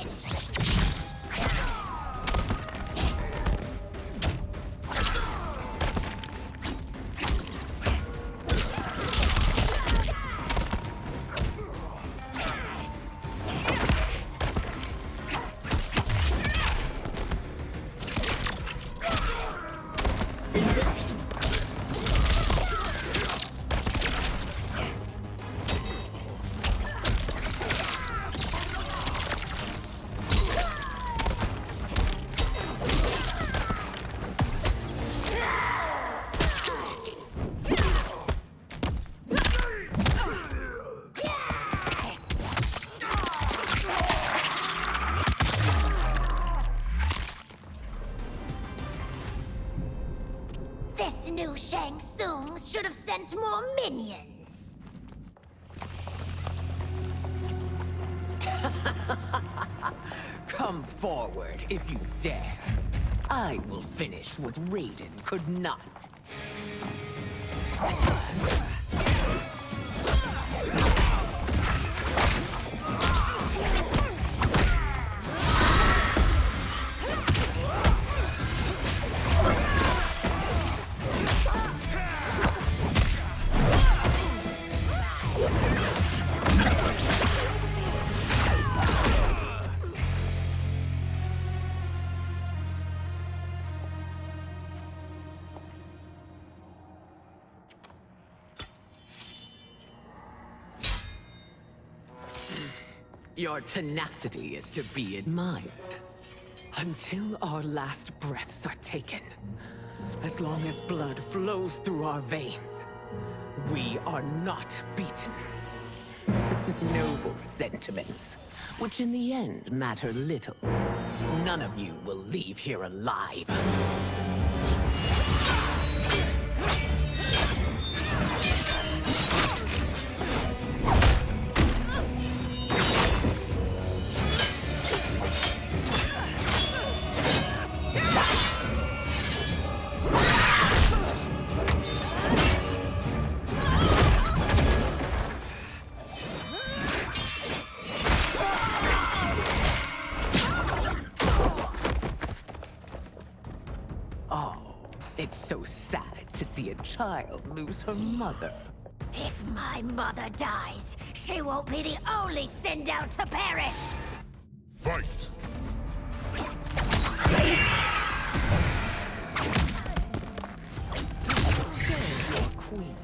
finished. This new Shang Tsung should have sent more minions. Come forward if you dare. I will finish what Raiden could not. Your tenacity is to be admired. Until our last breaths are taken, as long as blood flows through our veins, we are not beaten. Noble sentiments, which in the end matter little. None of you will leave here alive. It's so sad to see a child lose her mother. If my mother dies, she won't be the only sinned out to perish! Fight! Queen.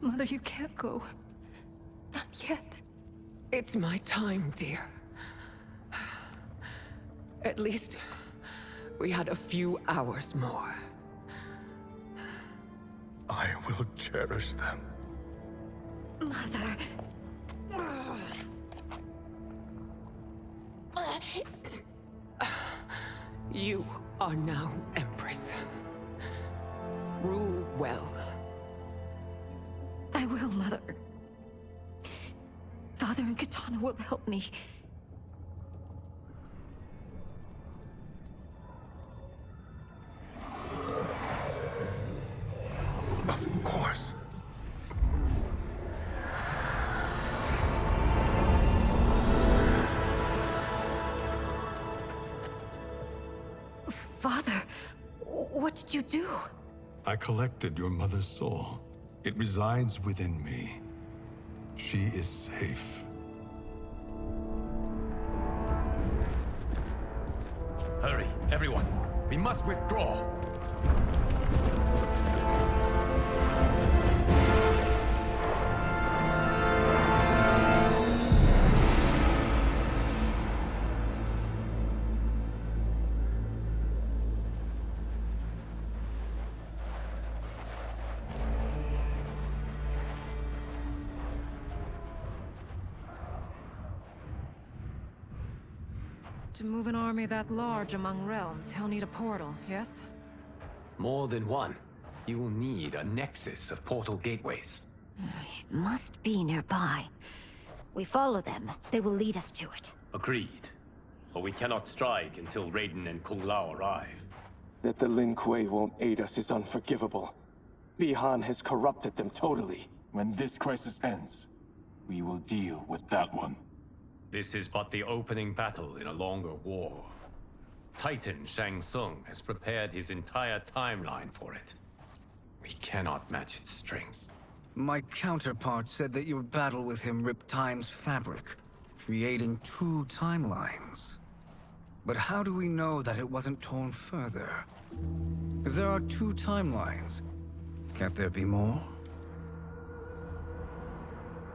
Mother, you can't go. Not yet. It's my time, dear. At least we had a few hours more. I will cherish them. Mother. You are now Empress. Rule well. I will, Mother. Father and Katana will help me. Of course. Father, what did you do? I collected your mother's soul. It resides within me. She is safe. Hurry, everyone. We must withdraw. To move an army that large among realms, he'll need a portal, yes? More than one. You will need a nexus of portal gateways. It must be nearby. We follow them. They will lead us to it. Agreed. But we cannot strike until Raiden and Kung Lao arrive. That the Lin Kuei won't aid us is unforgivable. Bihan has corrupted them totally. When this crisis ends, we will deal with that one. This is but the opening battle in a longer war. Titan Shang Tsung has prepared his entire timeline for it. We cannot match its strength. My counterpart said that your battle with him ripped time's fabric, creating 2 timelines. But how do we know that it wasn't torn further? If there are 2 timelines, can't there be more?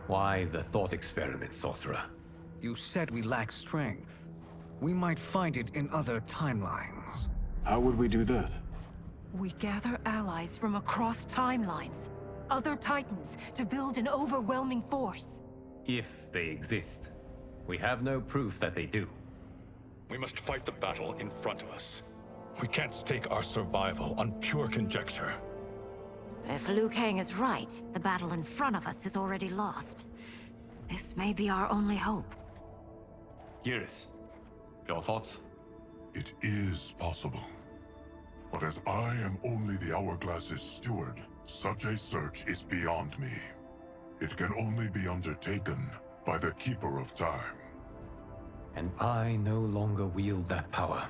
Why the thought experiment, sorcerer? You said we lack strength. We might find it in other timelines. How would we do that? We gather allies from across timelines, other titans, to build an overwhelming force. If they exist. We have no proof that they do. We must fight the battle in front of us. We can't stake our survival on pure conjecture. If Liu Kang is right, the battle in front of us is already lost. This may be our only hope. Geras, your thoughts? It is possible. But as I am only the Hourglass's steward, such a search is beyond me. It can only be undertaken by the Keeper of Time. And I no longer wield that power.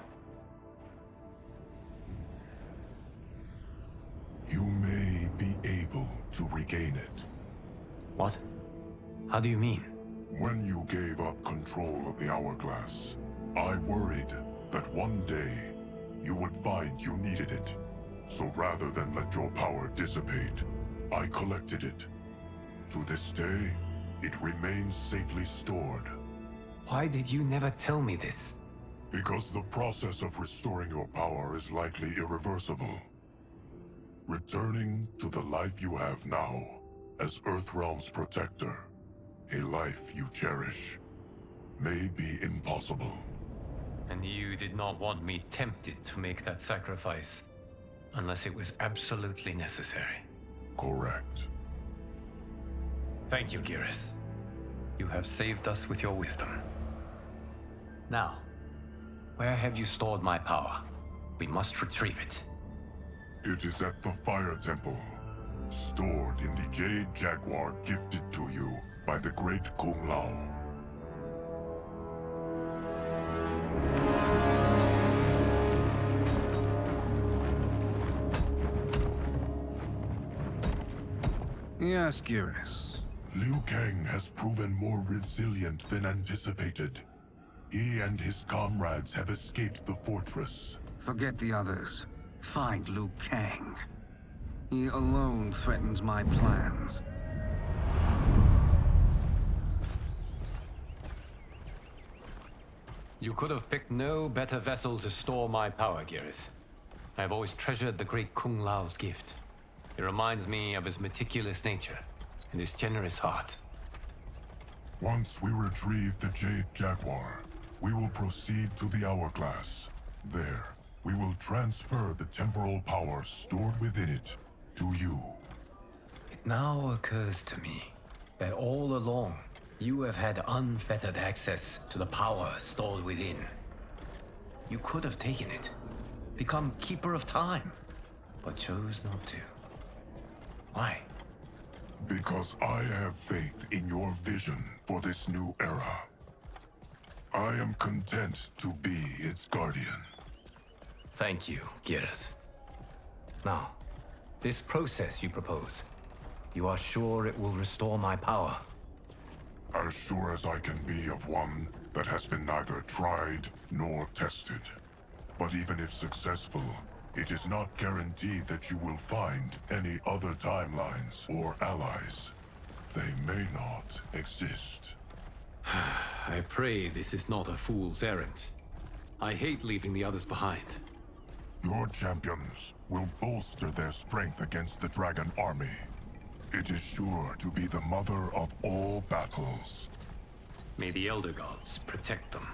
You may be able to regain it. What? How do you mean? When you gave up control of the Hourglass, I worried that one day you would find you needed it. So rather than let your power dissipate, I collected it. To this day, it remains safely stored. Why did you never tell me this? Because the process of restoring your power is likely irreversible. Returning to the life you have now, as Earthrealm's protector, a life you cherish, may be impossible. And you did not want me tempted to make that sacrifice, unless it was absolutely necessary. Correct. Thank you, Geras. You have saved us with your wisdom. Now, where have you stored my power? We must retrieve it. It is at the Fire Temple, stored in the Jade Jaguar gifted to you by the great Kung Lao. Yes, Geras. Liu Kang has proven more resilient than anticipated. He and his comrades have escaped the fortress. Forget the others. Find Liu Kang. He alone threatens my plans. You could have picked no better vessel to store my power, Geras. I have always treasured the great Kung Lao's gift. It reminds me of his meticulous nature and his generous heart. Once we retrieve the Jade Jaguar, we will proceed to the Hourglass. There, we will transfer the temporal power stored within it to you. It now occurs to me that all along, you have had unfettered access to the power stored within. You could have taken it, become Keeper of Time, but chose not to. Why? Because I have faith in your vision for this new era. I am content to be its guardian. Thank you, Gareth. Now, this process you propose, you are sure it will restore my power? As sure as I can be of one that has been neither tried nor tested. But even if successful, it is not guaranteed that you will find any other timelines or allies. They may not exist. I pray this is not a fool's errand. I hate leaving the others behind. Your champions will bolster their strength against the Dragon Army. It is sure to be the mother of all battles. May the Elder Gods protect them.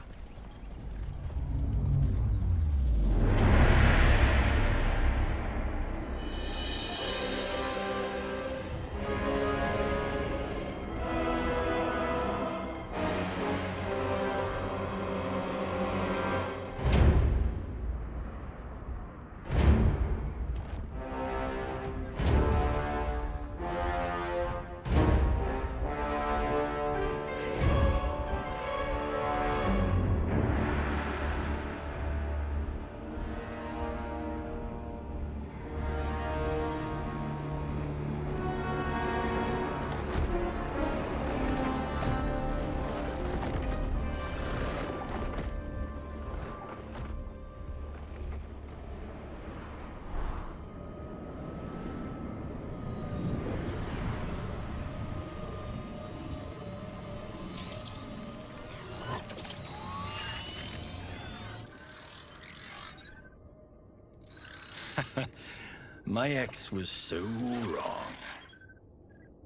My ex was so wrong.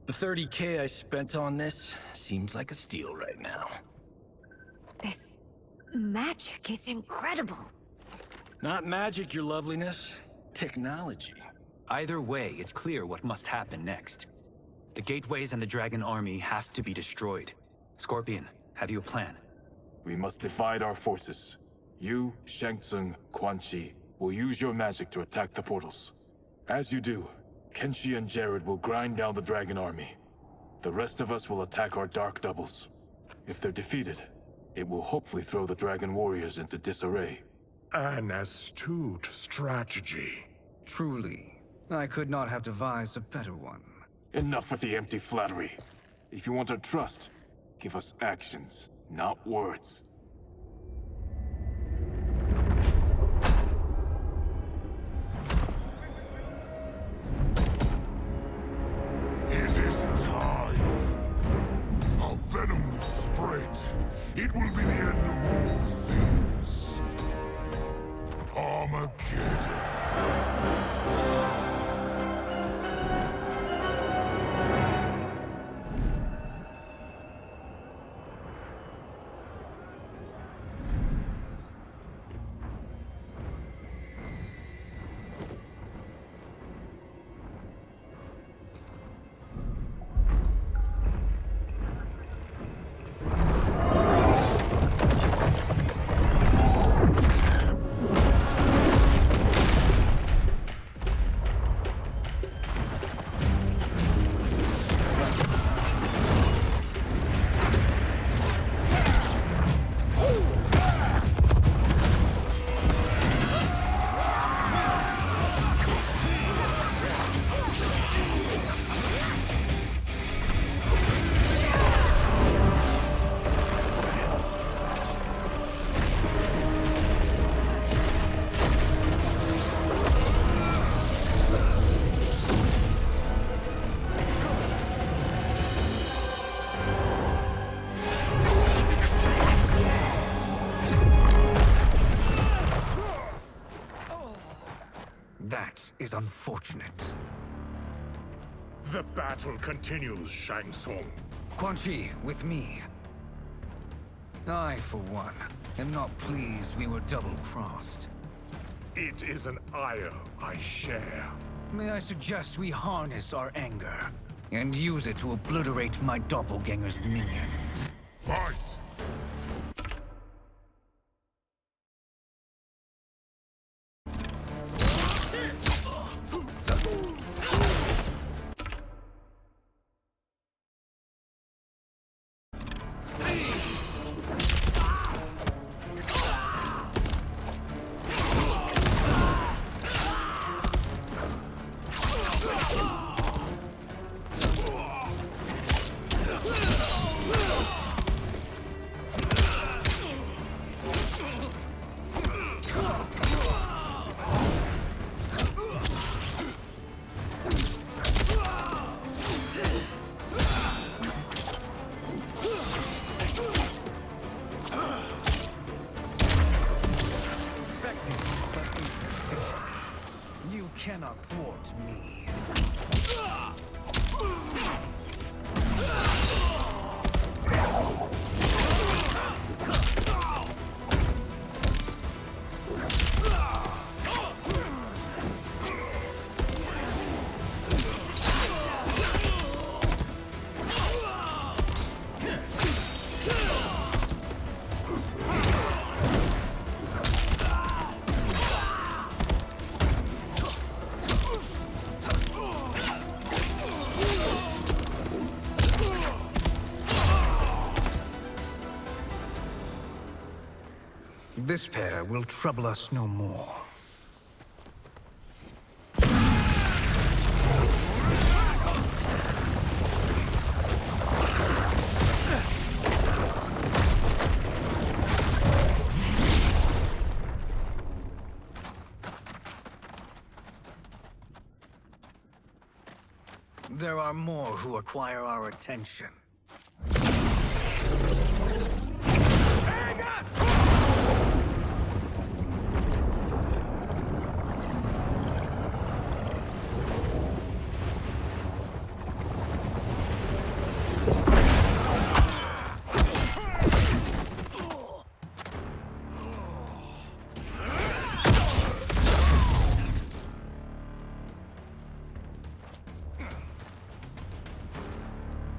The 30K I spent on this seems like a steal right now. This magic is incredible. Not magic, your loveliness. Technology. Either way, it's clear what must happen next. The gateways and the Dragon Army have to be destroyed. Scorpion, have you a plan? We must divide our forces. You, Shang Tsung, Quan Chi will use your magic to attack the portals. As you do, Kenshi and Jared will grind down the Dragon Army. The rest of us will attack our Dark Doubles. If they're defeated, it will hopefully throw the Dragon Warriors into disarray. An astute strategy. Truly, I could not have devised a better one. Enough with the empty flattery. If you want our trust, give us actions, not words. It is time. A venom will spread. It will be the end of all things. Armageddon. That is unfortunate. The battle continues, Shang Tsung. Quan Chi, with me. I, for one, am not pleased we were double-crossed. It is an ire I share. May I suggest we harness our anger and use it to obliterate my doppelganger's minions? Fight! You cannot thwart me. This pair will trouble us no more. There are more who acquire our attention.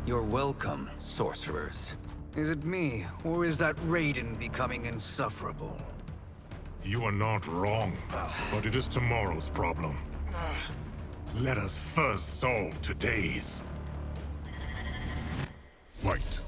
You're welcome, sorcerers. Is it me, or is that Raiden becoming insufferable? You are not wrong, but it is tomorrow's problem. Let us first solve today's. Fight.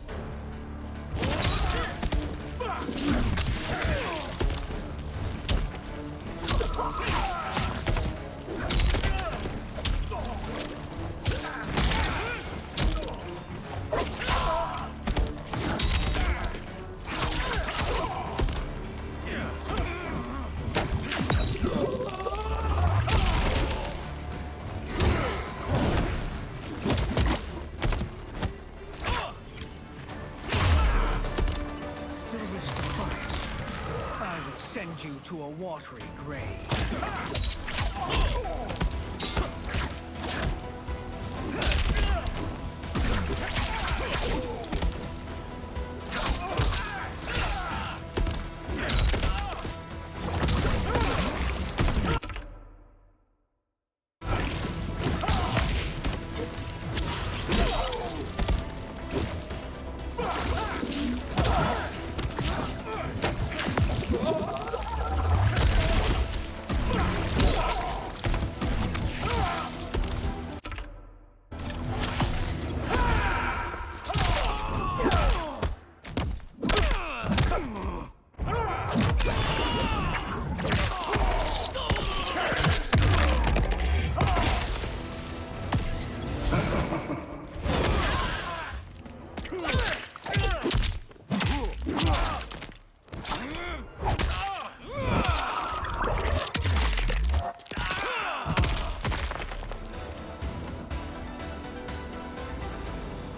Send you to a watery grave.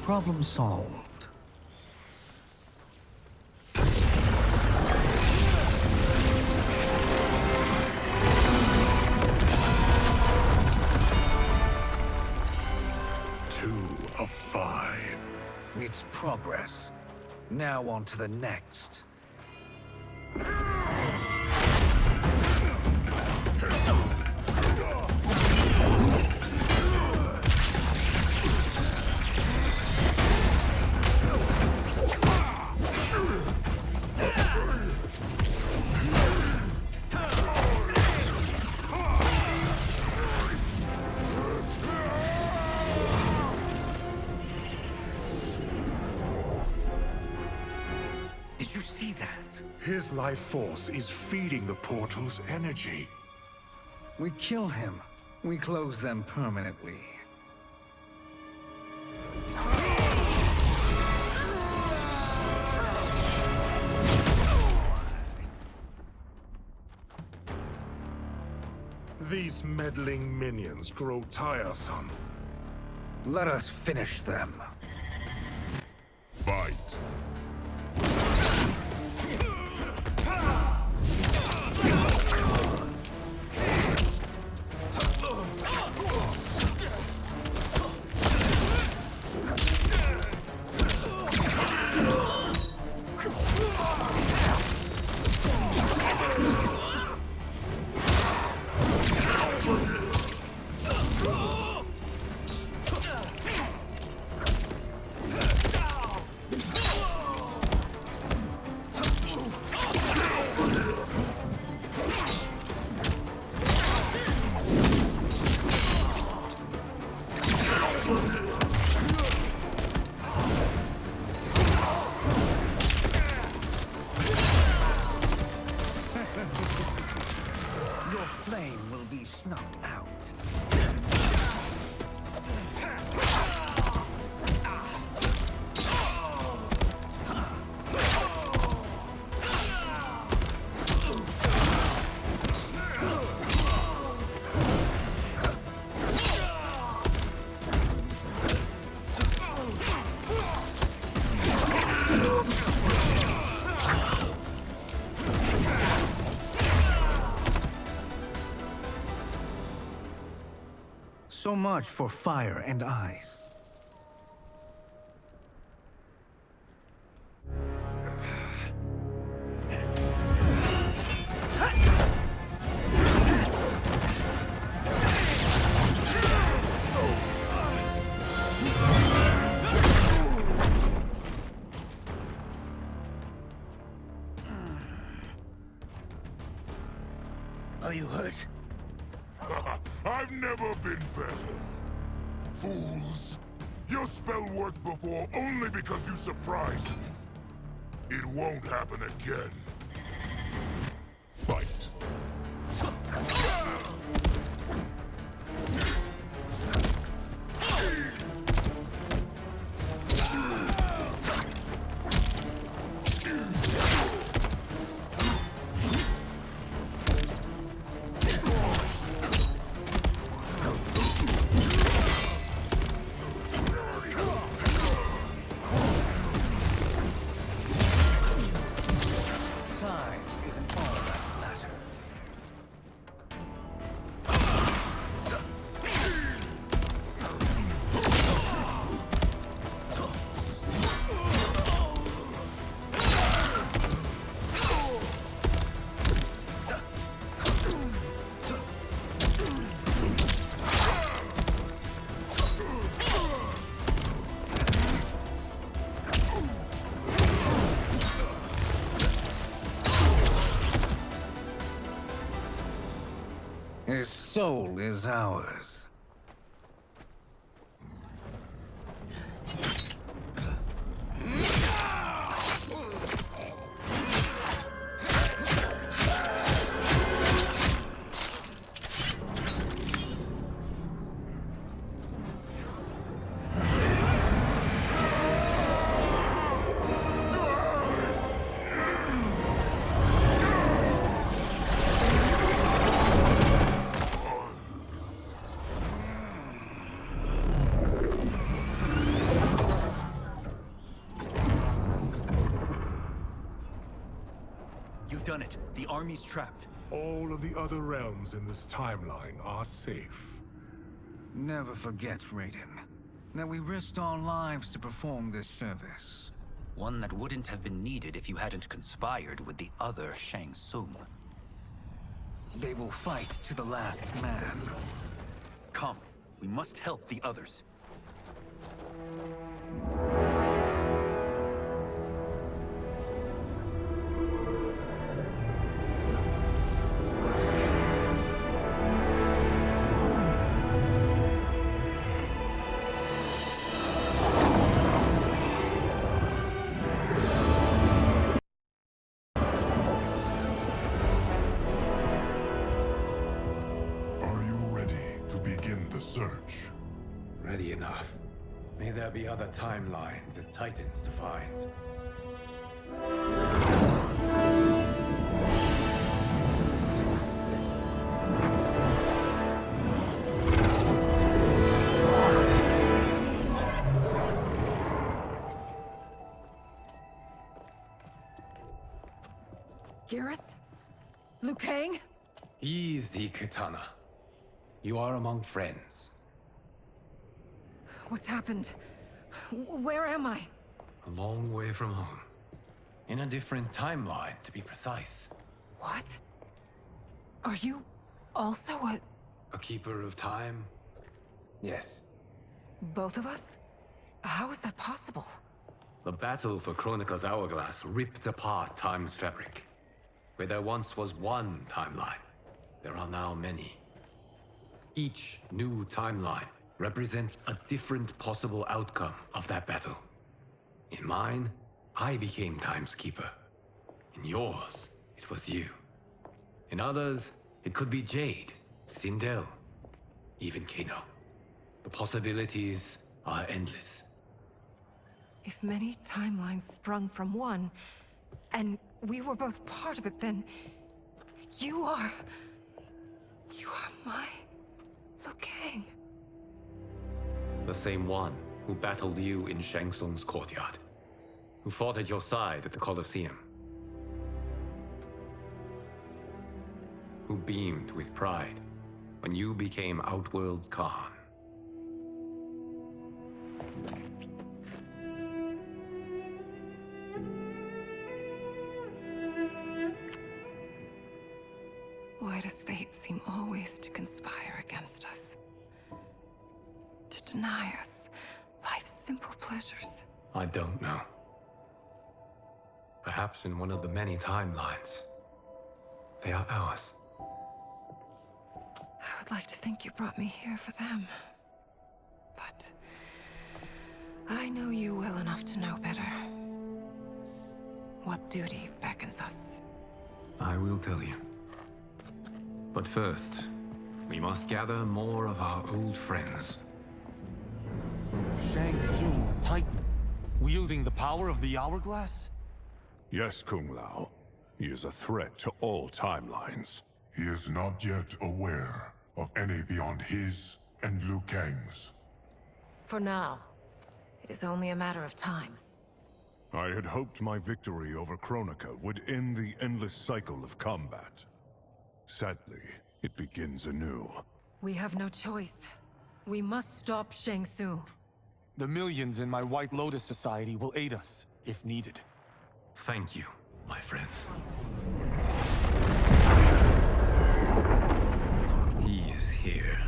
Problem solved. Two of 5. It's progress. Now on to the next. Did you see that? His life force is feeding the portal's energy. We kill him. We close them permanently. These meddling minions grow tiresome. Let us finish them. Fight. Your flame will be snuffed out. So much for fire and ice. Are you hurt? I've never been better. Fools. Your spell worked before only because you surprised me. It won't happen again. Fight. His soul is ours. You've done it. The army's trapped. All of the other realms in this timeline are safe. Never forget, Raiden, that we risked our lives to perform this service. One that wouldn't have been needed if you hadn't conspired with the other Shang Tsung. They will fight to the last man. Come, we must help the others. Are you ready to begin the search? Ready enough. May there be other timelines and titans to find. Garrus? Liu Kang? Easy, Kitana. You are among friends. What's happened? Where am I? A long way from home. In a different timeline, to be precise. What? Are you also a A keeper of time? Yes. Both of us? How is that possible? The battle for Chronica's hourglass ripped apart time's fabric. Where there once was one timeline, there are now many. Each new timeline represents a different possible outcome of that battle. In mine, I became Time's Keeper. In yours, it was you. In others, it could be Jade, Sindel, even Kano. The possibilities are endless. If many timelines sprung from one, and we were both part of it, then you are my Liu Kang. The same one who battled you in Shang Tsung's courtyard. Who fought at your side at the Colosseum. Who beamed with pride when you became Outworld's Khan. Why does fate seem always to conspire against us? To deny us life's simple pleasures? I don't know. Perhaps in one of the many timelines, they are ours. I would like to think you brought me here for them. But I know you well enough to know better. What duty beckons us? I will tell you. But first, we must gather more of our old friends. Shang Tsung, Titan, wielding the power of the hourglass? Yes, Kung Lao. He is a threat to all timelines. He is not yet aware of any beyond his and Liu Kang's. For now, it is only a matter of time. I had hoped my victory over Kronika would end the endless cycle of combat. Sadly, it begins anew. We have no choice. We must stop Shang Tsung. The millions in my White Lotus Society will aid us, if needed. Thank you, my friends. He is here.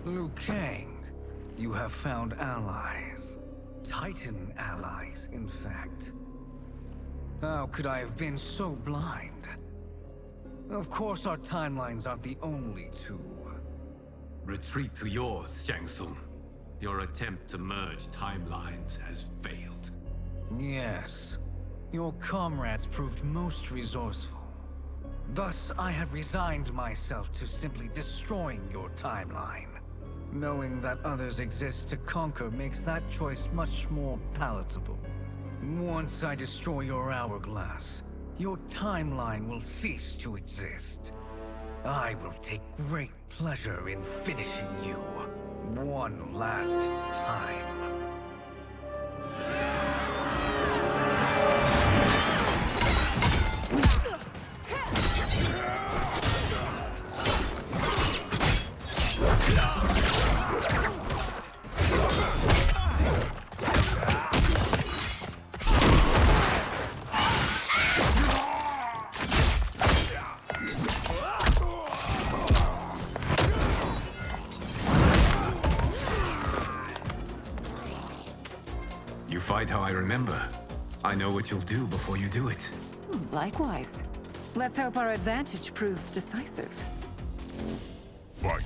Liu Kang, you have found allies. Titan allies, in fact. How could I have been so blind? Of course our timelines aren't the only two. Retreat to yours, Shang Tsung. Your attempt to merge timelines has failed. Yes. Your comrades proved most resourceful. Thus, I have resigned myself to simply destroying your timeline. Knowing that others exist to conquer makes that choice much more palatable. Once I destroy your hourglass, your timeline will cease to exist. I will take great pleasure in finishing you one last time. You fight how I remember. I know what you'll do before you do it. Likewise. Let's hope our advantage proves decisive. Fight!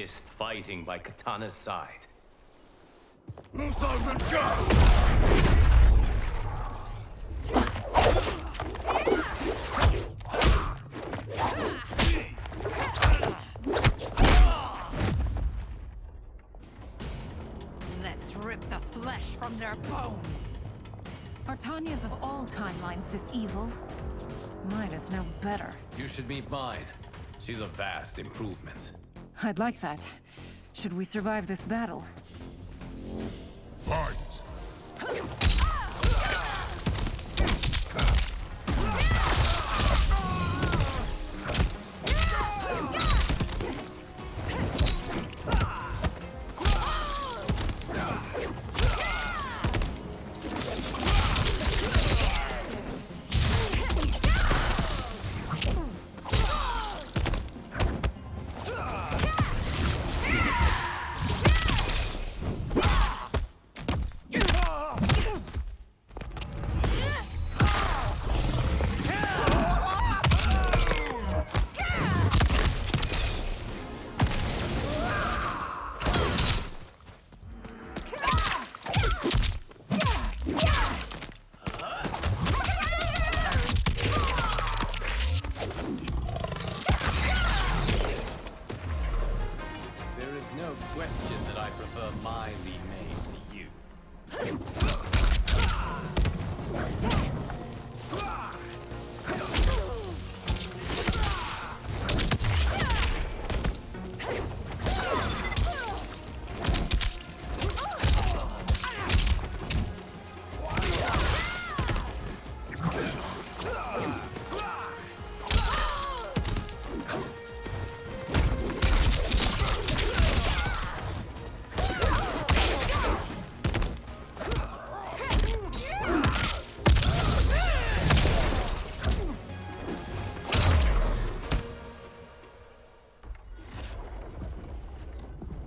fist fighting by Katana's side. Let's rip the flesh from their bones. Are Tanya's of all timelines this evil? Mine is no better. You should meet mine. She's a vast improvement. I'd like that. Should we survive this battle? Fight!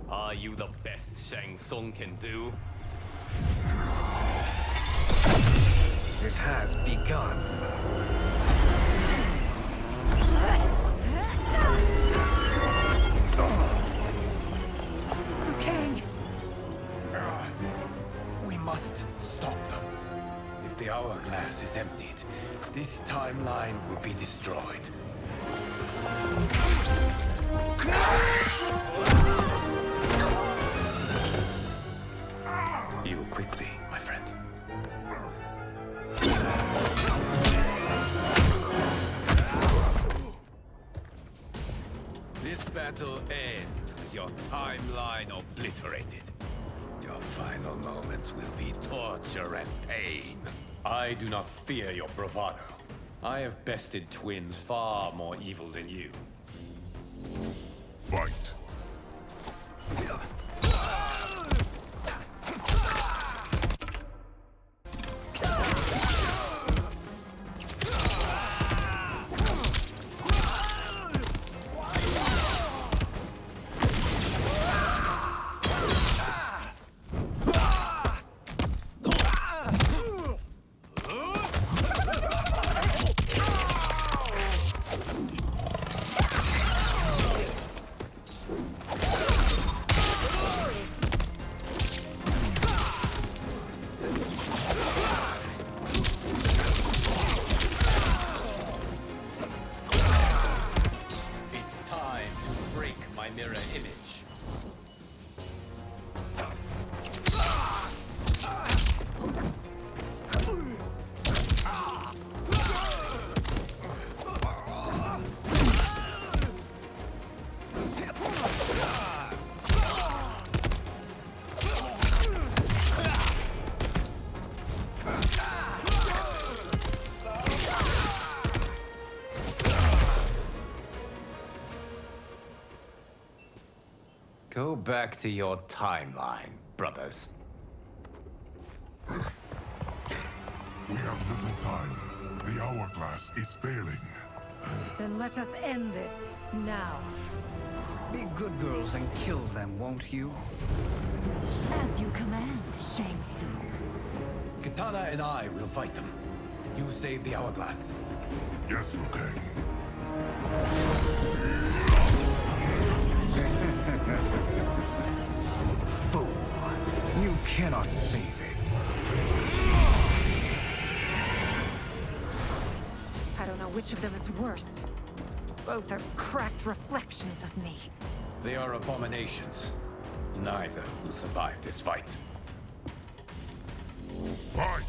Are you the best Shang Tsung can do? It has begun. Liu Kang! We must stop them. If the hourglass is emptied, this timeline will be destroyed. Heal quickly, my friend. This battle ends with your timeline obliterated. Your final moments will be torture and pain. I do not fear your bravado. I have bested twins far more evil than you. Fight! Go back to your timeline, brothers. We have little time. The hourglass is failing. Then let us end this, now. Be good girls and kill them, won't you? As you command, Shang Tsung. Katana and I will fight them. You save the hourglass. Yes, Liu Kang. Fool. You cannot save it. I don't know which of them is worse. Both are cracked reflections of me. They are abominations. Neither will survive this fight. Fight!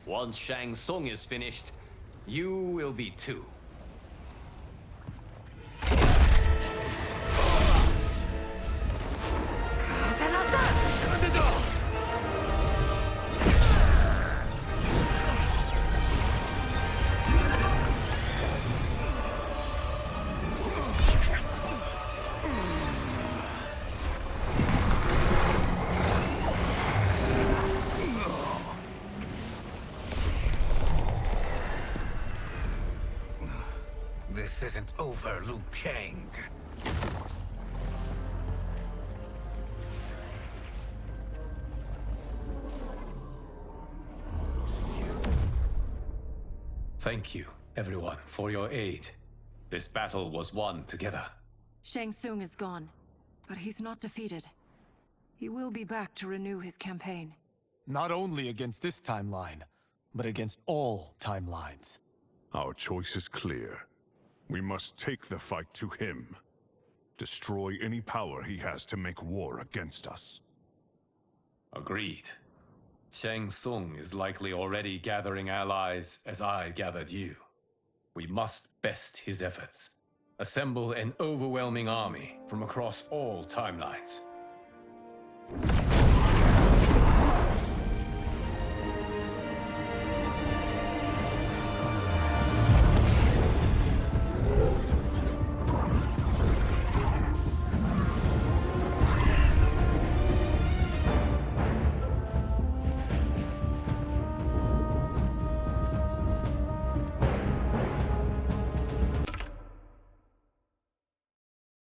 Once Shang Tsung is finished, you will be too. This isn't over, Liu Kang. Thank you, everyone, for your aid. This battle was won together. Shang Tsung is gone, but he's not defeated. He will be back to renew his campaign. Not only against this timeline, but against all timelines. Our choice is clear. We must take the fight to him. Destroy any power he has to make war against us. Agreed. Shang Tsung is likely already gathering allies as I gathered you. We must best his efforts. Assemble an overwhelming army from across all timelines.